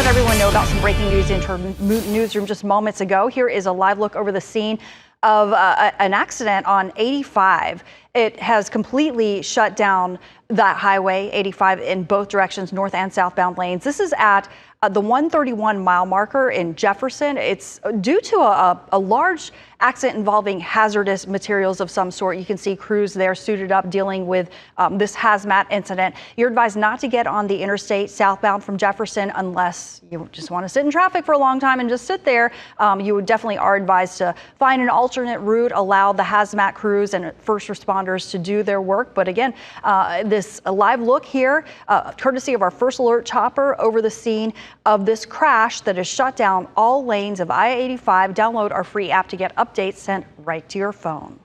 let everyone know about some breaking news in our newsroom just moments ago. Here is a live look over the scene of an accident on 85. It has completely shut down that highway 85 in both directions, north and southbound lanes. This is at the 131 mile marker in Jefferson. It's due to a large accident involving hazardous materials of some sort. You can see crews there suited up dealing with this hazmat incident. You're advised not to get on the interstate southbound from Jefferson unless you just want to sit in traffic for a long time and just sit there. You would definitely are advised to find an alternate route, allow the hazmat crews and first responders to do their work. But again, this live look here, courtesy of our first alert chopper over the scene of this crash that has shut down all lanes of I-85. Download our free app to get updates sent right to your phone.